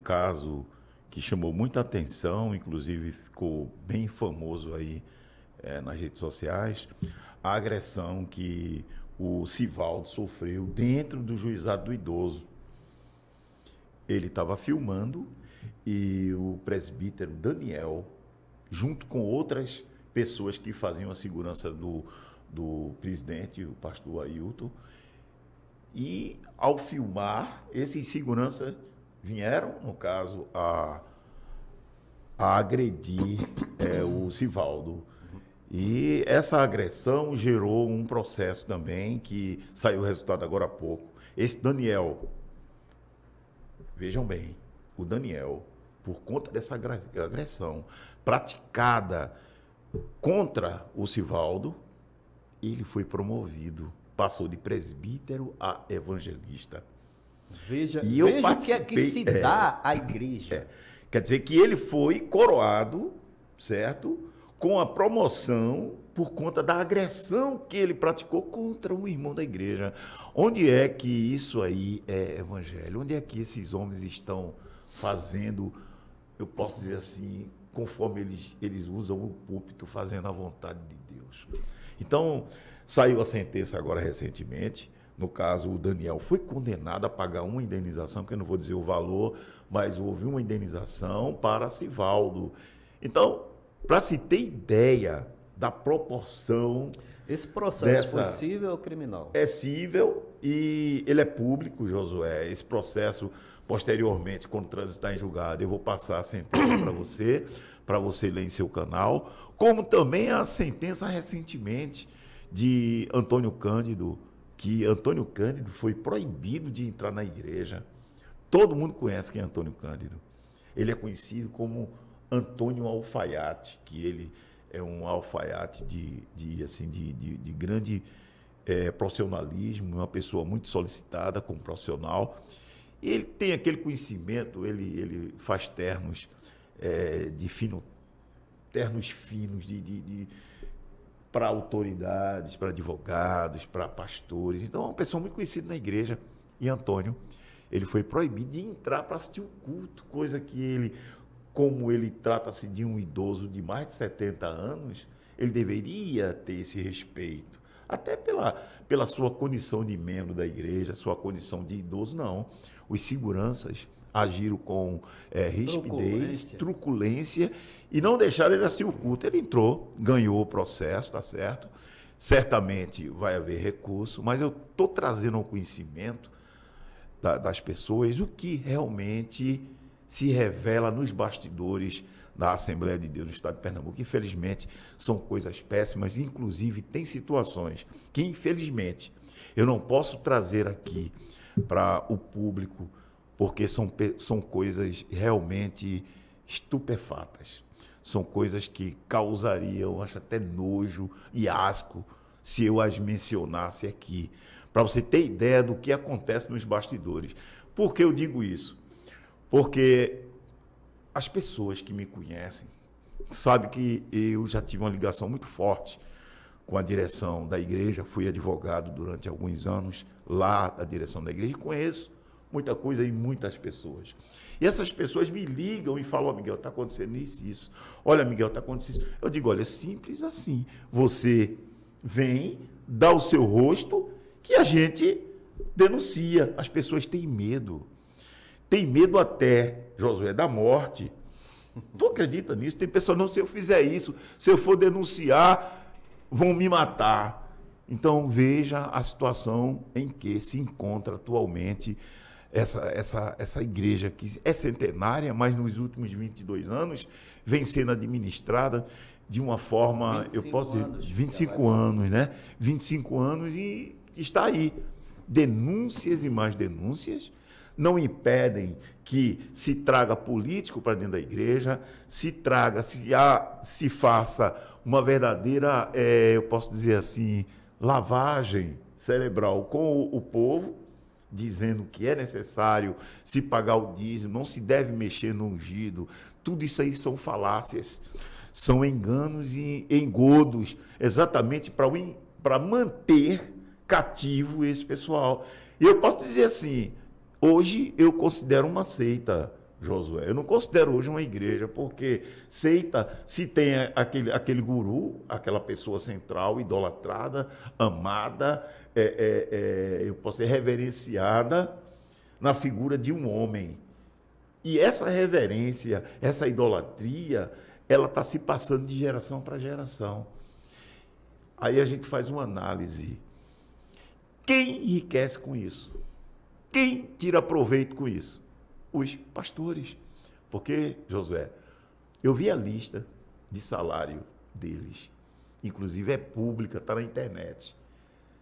caso que chamou muita atenção, inclusive ficou bem famoso aí nas redes sociais, a agressão que o Sivaldo sofreu dentro do juizado do idoso. Ele estava filmando e o presbítero Daniel, junto com outras pessoas que faziam a segurança do presidente, o pastor Ailton, e ao filmar, esses seguranças vieram, no caso, a agredir o Sivaldo. E essa agressão gerou um processo também, que saiu o resultado agora há pouco. Esse Daniel, vejam bem, o Daniel, por conta dessa agressão praticada contra o Sivaldo, ele foi promovido, passou de presbítero a evangelista. Veja o que é que se dá à igreja. Quer dizer que ele foi coroado, certo? Com a promoção por conta da agressão que ele praticou contra um irmão da igreja. Onde é que isso aí é evangelho? Onde é que esses homens estão fazendo, eu posso dizer assim, conforme eles usam o púlpito, fazendo a vontade de Deus? Então, saiu a sentença agora recentemente. No caso, o Daniel foi condenado a pagar uma indenização, que eu não vou dizer o valor, mas houve uma indenização para Sivaldo. Então, para se ter ideia da proporção... Esse processo foi cível ou criminal? É cível e ele é público, Josué. Esse processo, posteriormente, quando transitar em julgado, eu vou passar a sentença para você ler em seu canal, como também a sentença recentemente de Antônio Cândido, que Antônio Cândido foi proibido de entrar na igreja. Todo mundo conhece quem é Antônio Cândido. Ele é conhecido como Antônio Alfaiate, que ele é um alfaiate de grande profissionalismo, uma pessoa muito solicitada como profissional. E ele tem aquele conhecimento, ele faz ternos ternos finos para autoridades, para advogados, para pastores. Então, é uma pessoa muito conhecida na igreja. E Antônio, ele foi proibido de entrar para assistir o culto, coisa que ele, como ele trata-se de um idoso de mais de 70 anos, ele deveria ter esse respeito. Até pela sua condição de membro da igreja, sua condição de idoso, não. Os seguranças agiram com rispidez, truculência, e não deixaram ele assistir o culto. Ele entrou, ganhou o processo, tá certo? Certamente vai haver recurso, mas eu estou trazendo ao conhecimento das pessoas o que realmente se revela nos bastidores da Assembleia de Deus no estado de Pernambuco. Infelizmente, são coisas péssimas, inclusive tem situações que, infelizmente, eu não posso trazer aqui para o público, porque são coisas realmente estupefatas. São coisas que causariam, acho, até nojo e asco se eu as mencionasse aqui, para você ter ideia do que acontece nos bastidores. Por que eu digo isso? Porque as pessoas que me conhecem sabem que eu já tive uma ligação muito forte com a direção da igreja, fui advogado durante alguns anos lá da direção da igreja e conheço muita coisa e muitas pessoas. E essas pessoas me ligam e falam: Miguel, está acontecendo isso e isso. Olha, Miguel, está acontecendo isso. Eu digo: olha, é simples assim. Você vem, dá o seu rosto, que a gente denuncia. As pessoas têm medo. Tem medo até, Josué, da morte. Tu acredita nisso? Tem pessoas: não, se eu fizer isso, se eu for denunciar, vão me matar. Então, veja a situação em que se encontra atualmente essa igreja, que é centenária, mas nos últimos 22 anos vem sendo administrada de uma forma, eu posso dizer, 25 anos, né? 25 anos e está aí. Denúncias e mais denúncias não impedem que se traga político para dentro da igreja, se faça uma verdadeira, eu posso dizer assim, lavagem cerebral com o povo, dizendo que é necessário se pagar o dízimo, não se deve mexer no ungido. Tudo isso aí são falácias, são enganos e engodos, exatamente para manter cativo esse pessoal. E eu posso dizer assim, hoje eu considero uma seita Josué. Eu não considero hoje uma igreja, porque seita, se tem aquele guru, aquela pessoa central, idolatrada, amada, eu posso ser reverenciada na figura de um homem. E essa reverência, essa idolatria, ela está se passando de geração para geração. Aí a gente faz uma análise. Quem enriquece com isso? Quem tira proveito com isso? Os pastores. Porque, Josué, eu vi a lista de salário deles. Inclusive é pública, está na internet.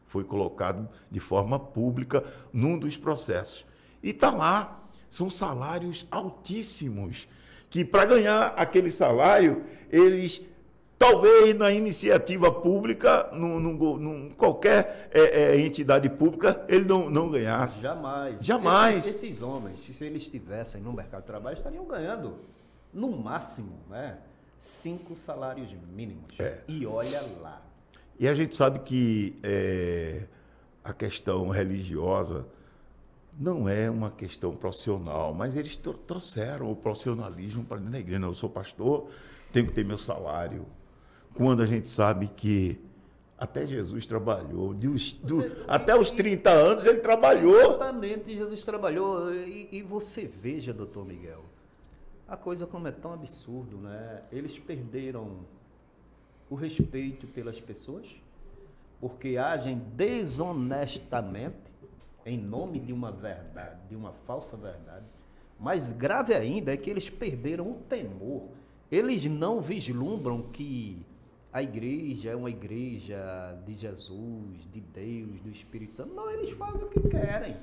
Foi colocado de forma pública num dos processos. E está lá. São salários altíssimos. Que para ganhar aquele salário, eles, talvez na iniciativa pública, num qualquer entidade pública, ele não ganhasse. Jamais. Jamais. Esses homens, se eles estivessem no mercado de trabalho, estariam ganhando, no máximo, 5 salários mínimos. E olha lá. E a gente sabe que a questão religiosa não é uma questão profissional, mas eles trouxeram o profissionalismo para dentro da igreja. Eu sou pastor, tenho que ter meu salário. Quando a gente sabe que até Jesus trabalhou, até os 30 anos ele trabalhou. Exatamente, Jesus trabalhou. E você veja, doutor Miguel, a coisa como é tão absurdo, né? Eles perderam o respeito pelas pessoas, porque agem desonestamente, em nome de uma verdade, de uma falsa verdade. Mais grave ainda é que eles perderam o temor. Eles não vislumbram que a igreja é uma igreja de Jesus, de Deus, do Espírito Santo. Não, eles fazem o que querem.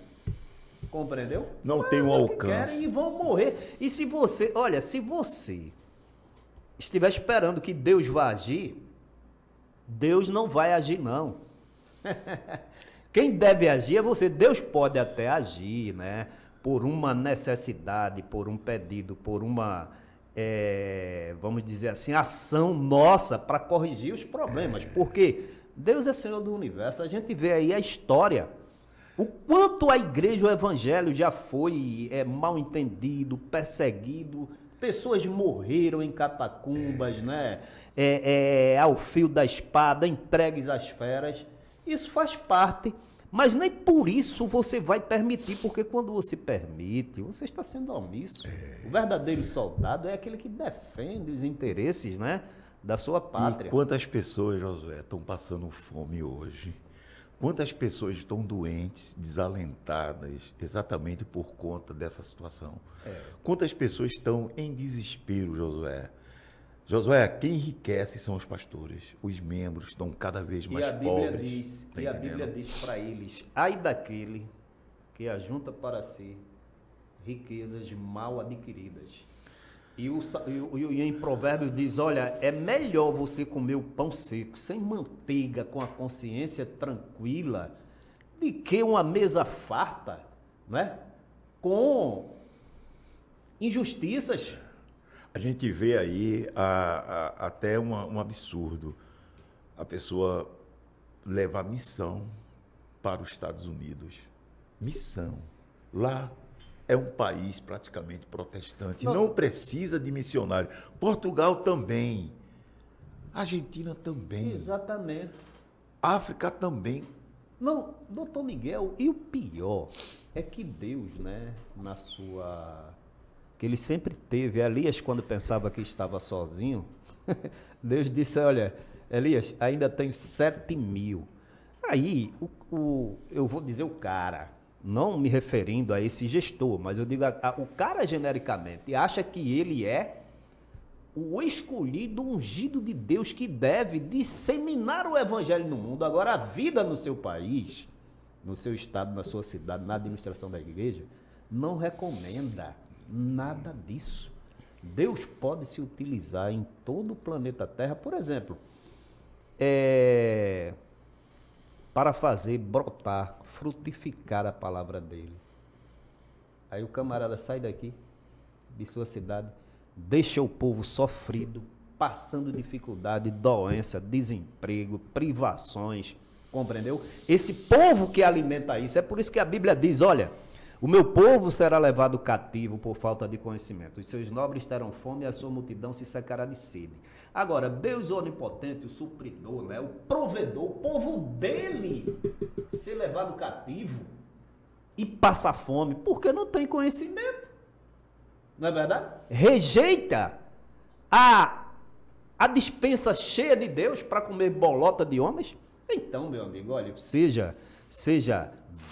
Compreendeu? Não tem um alcance. Querem e vão morrer. E se você estiver esperando que Deus vá agir, Deus não vai agir, não. Quem deve agir é você. Deus pode até agir, né? Por uma necessidade, por um pedido, por uma, vamos dizer assim, ação nossa para corrigir os problemas. Porque Deus é Senhor do universo. A gente vê aí a história. O quanto a igreja, o evangelho já foi mal entendido, perseguido. Pessoas morreram em catacumbas, né? Ao fio da espada, entregues às feras. Isso faz parte, mas nem por isso você vai permitir, porque quando você permite, você está sendo omisso. O verdadeiro soldado é aquele que defende os interesses, né, da sua pátria. E quantas pessoas, Josué, estão passando fome hoje? Quantas pessoas estão doentes, desalentadas, exatamente por conta dessa situação? Quantas pessoas estão em desespero, Josué? Josué, quem enriquece são os pastores. Os membros estão cada vez mais pobres. E a Bíblia diz para eles: ai daquele que ajunta para si riquezas mal adquiridas. E em Provérbios diz: olha, é melhor você comer o pão seco, sem manteiga, com a consciência tranquila, do que uma mesa farta, né? Com injustiças. A gente vê aí até um absurdo. A pessoa levar missão para os Estados Unidos. Missão. Lá é um país praticamente protestante. Não precisa de missionário. Portugal também. Argentina também. Exatamente. África também. Não, doutor Miguel, e o pior é que Deus, né, na sua... que ele sempre teve, Elias, quando pensava que estava sozinho, Deus disse: olha, Elias, ainda tenho 7.000. Aí, eu vou dizer o cara, não me referindo a esse gestor, mas eu digo o cara genericamente, acha que ele é o escolhido, ungido de Deus, que deve disseminar o evangelho no mundo. Agora, a vida no seu país, no seu estado, na sua cidade, na administração da igreja, não recomenda nada disso. Deus pode se utilizar em todo o planeta Terra, por exemplo, para fazer brotar, frutificar a palavra dele. Aí o camarada sai daqui, de sua cidade, deixa o povo sofrido, passando dificuldade, doença, desemprego, privações, compreendeu? Esse povo que alimenta isso, é por isso que a Bíblia diz: olha, O meu povo será levado cativo por falta de conhecimento. Os seus nobres terão fome e a sua multidão se secará de sede. Agora, Deus onipotente, o supridor, né, o provedor, o povo dele ser levado cativo e passar fome, porque não tem conhecimento. Não é verdade? Rejeita a dispensa cheia de Deus para comer bolota de homens. Então, meu amigo, olha, seja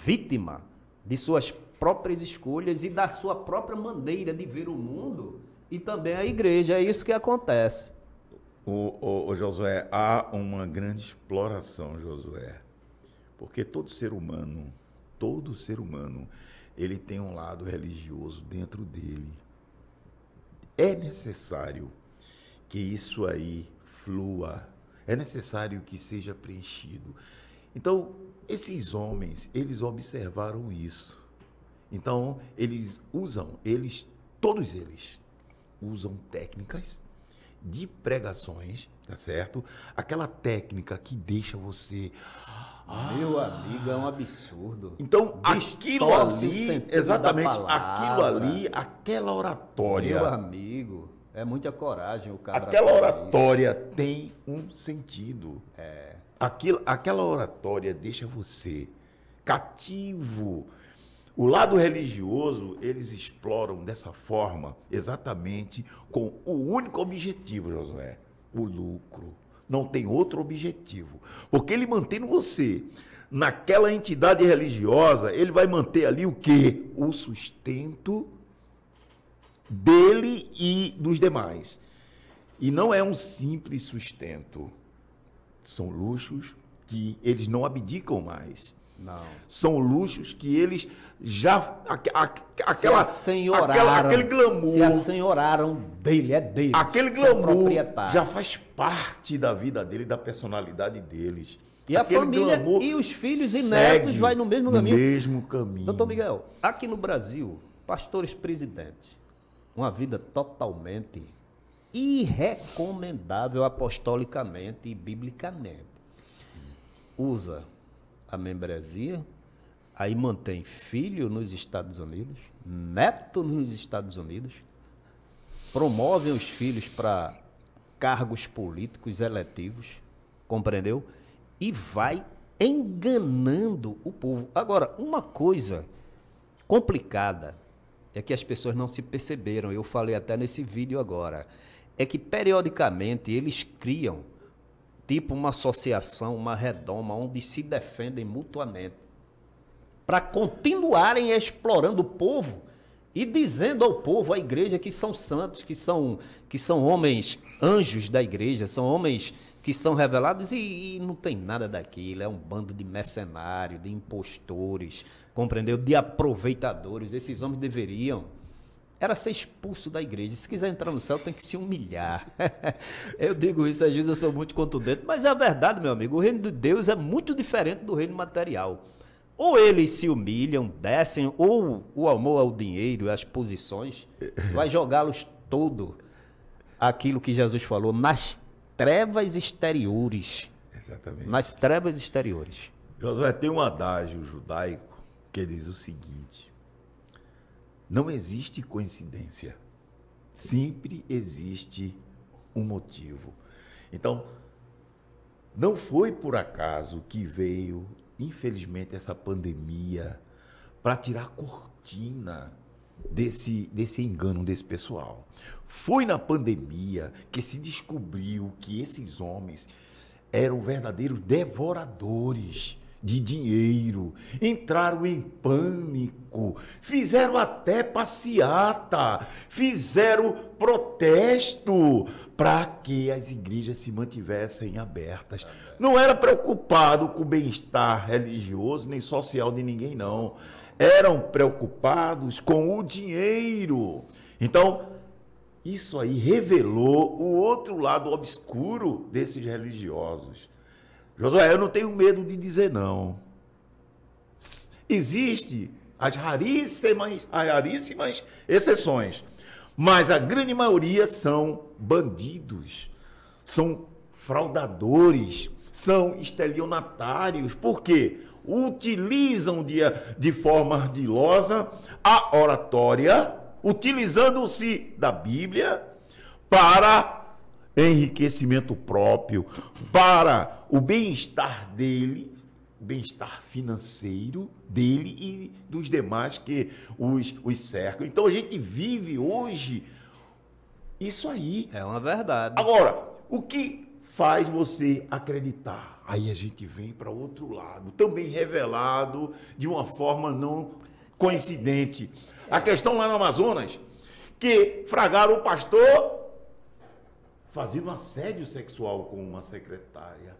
vítima de suas próprias escolhas e da sua própria maneira de ver o mundo e também a igreja. É isso que acontece. O Josué, há uma grande exploração, Josué, porque todo ser humano, ele tem um lado religioso dentro dele. É necessário que isso aí flua, é necessário que seja preenchido. Então, esses homens, eles observaram isso. Então, todos eles usam técnicas de pregações, tá certo? Aquela técnica que deixa você... Meu amigo, é um absurdo. Então, aquilo ali, exatamente, aquilo ali, aquela oratória... Meu amigo, é muita coragem o cara... Aquela oratória tem um sentido. Aquela oratória deixa você cativo. O lado religioso, eles exploram dessa forma, exatamente com o único objetivo, Josué, o lucro. Não tem outro objetivo. Porque ele mantendo você naquela entidade religiosa, ele vai manter ali o quê? O sustento dele e dos demais. E não é um simples sustento. São luxos que eles não abdicam mais. Não. São luxos que eles já... aquele glamour... Se assenhoraram dele, é dele. Aquele glamour já faz parte da vida dele, da personalidade deles. E a família e os filhos e netos vai no mesmo caminho. No mesmo caminho. Doutor Miguel, aqui no Brasil, pastores presidentes, uma vida totalmente irrecomendável apostolicamente e biblicamente. Usa a membresia, aí mantém filho nos Estados Unidos, neto nos Estados Unidos, promovem os filhos para cargos políticos eletivos, compreendeu? E vai enganando o povo. Agora, uma coisa complicada é que as pessoas não se perceberam, eu falei até nesse vídeo agora, é que periodicamente eles criam tipo uma associação, uma redoma, onde se defendem mutuamente, para continuarem explorando o povo e dizendo ao povo, à igreja, que são santos, que são homens, anjos da igreja, são homens que são revelados e não tem nada daquilo, é um bando de mercenários, de impostores, compreendeu? De aproveitadores. Esses homens deveriam era ser expulso da igreja. Se quiser entrar no céu, tem que se humilhar. Eu digo isso, às vezes eu sou muito contundente, mas é a verdade, meu amigo. O reino de Deus é muito diferente do reino material. Ou eles se humilham, descem, ou o amor ao dinheiro, às posições, vai jogá-los todo aquilo que Jesus falou, nas trevas exteriores. Exatamente. Nas trevas exteriores. Josué, tem um adágio judaico que diz o seguinte: não existe coincidência, sempre existe um motivo. Então, não foi por acaso que veio, infelizmente, essa pandemia para tirar a cortina desse engano desse pessoal. Foi na pandemia que se descobriu que esses homens eram verdadeiros devoradores de dinheiro, entraram em pânico, fizeram até passeata, fizeram protesto para que as igrejas se mantivessem abertas. Não era preocupado com o bem-estar religioso nem social de ninguém, não. Eram preocupados com o dinheiro. Então, isso aí revelou o outro lado obscuro desses religiosos. Josué, eu não tenho medo de dizer não. Existem as raríssimas exceções, mas a grande maioria são bandidos, são fraudadores, são estelionatários. Por quê? utilizam de forma ardilosa a oratória, utilizando-se da Bíblia para enriquecimento próprio, para o bem-estar dele, o bem-estar financeiro dele e dos demais que os cercam. Então a gente vive hoje isso aí. É uma verdade. Agora, o que faz você acreditar? Aí a gente vem para outro lado, também revelado de uma forma não coincidente. A questão lá no Amazonas, que fragaram o pastor fazendo assédio sexual com uma secretária.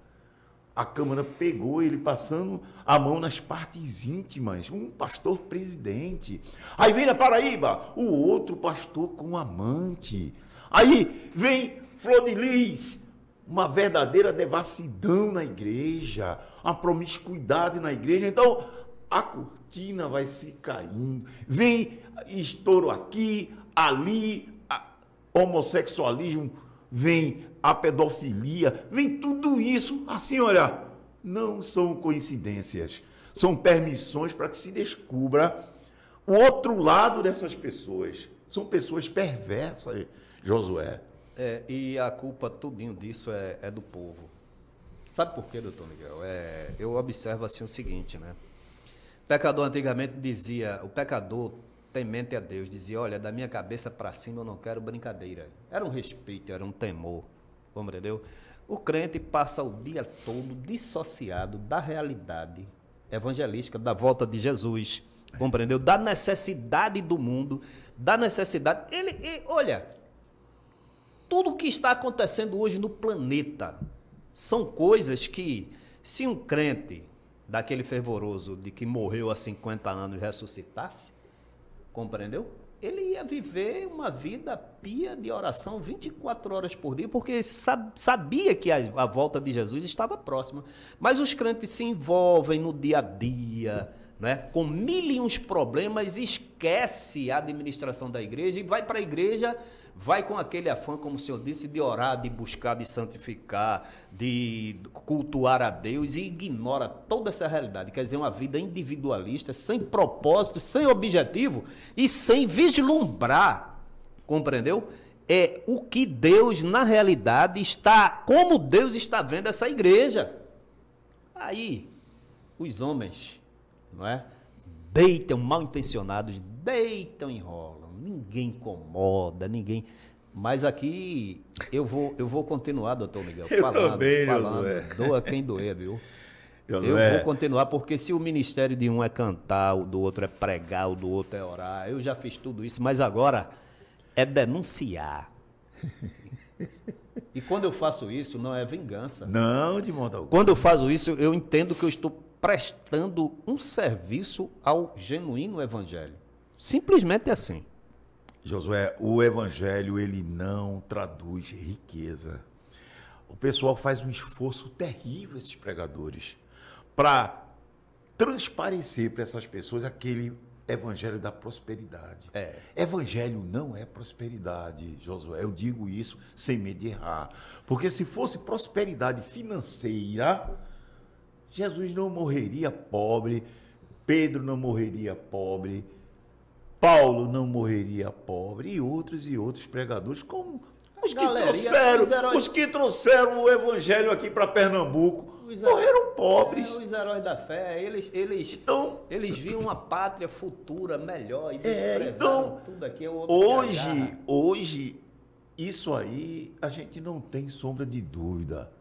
A Câmara pegou ele passando a mão nas partes íntimas, um pastor presidente. Aí vem na Paraíba, o outro pastor com amante. Aí vem Flor de Lis, uma verdadeira devassidão na igreja, uma promiscuidade na igreja. Então, a cortina vai se caindo. Vem estouro aqui, ali, homossexualismo, vem a pedofilia, vem tudo isso. Assim, olha, não são coincidências. São permissões para que se descubra o outro lado dessas pessoas. São pessoas perversas, Josué. E a culpa tudinho disso é do povo. Sabe por quê, doutor Miguel? Eu observo assim o seguinte, né? O pecador antigamente dizia, o pecador temente a Deus, dizia, olha, da minha cabeça para cima eu não quero brincadeira. Era um respeito, era um temor, compreendeu? O crente passa o dia todo dissociado da realidade evangelística, da volta de Jesus, compreendeu? Da necessidade do mundo, da necessidade... Olha, tudo o que está acontecendo hoje no planeta são coisas que, se um crente daquele fervoroso de que morreu há 50 anos ressuscitasse, compreendeu? Ele ia viver uma vida pia de oração 24 horas por dia, porque sabia que a volta de Jesus estava próxima. Mas os crentes se envolvem no dia a dia, né, com mil e uns problemas, esquece a administração da igreja e vai para a igreja, vai com aquele afã, como o senhor disse, de orar, de buscar, de santificar, de cultuar a Deus e ignora toda essa realidade. Quer dizer, uma vida individualista, sem propósito, sem objetivo e sem vislumbrar, compreendeu? É o que Deus, na realidade, como Deus está vendo essa igreja. Aí, os homens, não é? Deitam, mal intencionados, deitam e enrolam. Ninguém incomoda, ninguém... Mas aqui eu vou continuar, doutor Miguel, falando, doa quem doer, viu? Josué. Eu vou continuar, porque se o ministério de um é cantar, o do outro é pregar, o do outro é orar, eu já fiz tudo isso, mas agora é denunciar. E quando eu faço isso, não é vingança. Não, de modo algum. Quando eu faço isso, eu entendo que eu estou prestando um serviço ao genuíno evangelho. Simplesmente assim. Josué, o evangelho, ele não traduz riqueza. O pessoal faz um esforço terrível, esses pregadores, para transparecer para essas pessoas aquele evangelho da prosperidade. Evangelho não é prosperidade, Josué. Eu digo isso sem medo de errar. Porque se fosse prosperidade financeira, Jesus não morreria pobre, Pedro não morreria pobre, Paulo não morreria pobre, e outros pregadores, como os que trouxeram o evangelho aqui para Pernambuco, morreram pobres. Os heróis da fé, eles viam uma pátria futura melhor e desprezaram tudo aqui. Hoje, isso aí, a gente não tem sombra de dúvida.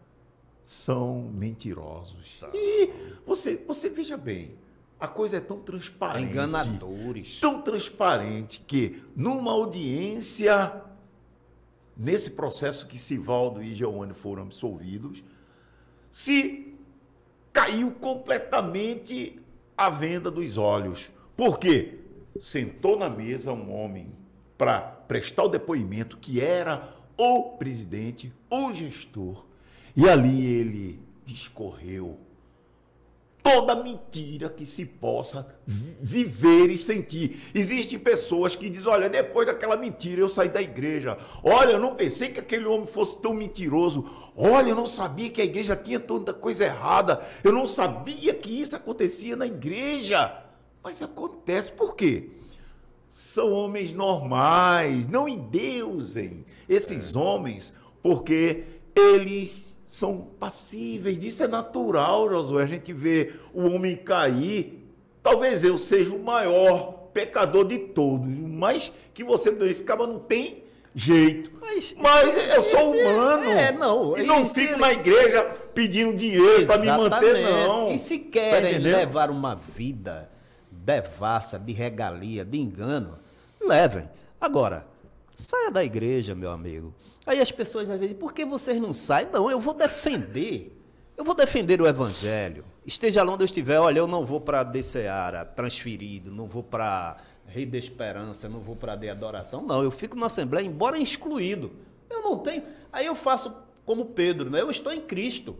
São mentirosos. E você veja bem, a coisa é tão transparente. Enganadores. Tão transparente que, numa audiência, nesse processo que Sivaldo e Geoane foram absolvidos, se caiu completamente a venda dos olhos. Por quê? Sentou na mesa um homem para prestar o depoimento que era o presidente, o gestor, e ali ele discorreu toda mentira que se possa viver e sentir. Existem pessoas que dizem, olha, depois daquela mentira eu saí da igreja. Olha, eu não pensei que aquele homem fosse tão mentiroso. Olha, eu não sabia que a igreja tinha tanta coisa errada. Eu não sabia que isso acontecia na igreja. Mas acontece por quê? São homens normais, não endeusem esses homens, porque eles são passíveis, isso é natural, Josué. A gente vê o homem cair. Talvez eu seja o maior pecador de todos, mas que você, esse cara não tem jeito. Mas eu sou humano. E não fico na igreja pedindo dinheiro para me manter, não. E se querem levar uma vida devassa, de regalia, de engano, levem. Agora, saia da igreja, meu amigo. Aí as pessoas às vezes, por que vocês não saem? Não, eu vou defender o evangelho. Esteja lá onde eu estiver, olha, eu não vou para DCeara, transferido, não vou para Rede Esperança, não vou para de Adoração, não, eu fico na Assembleia, embora excluído. Eu não tenho, aí eu faço como Pedro, né? Eu estou em Cristo.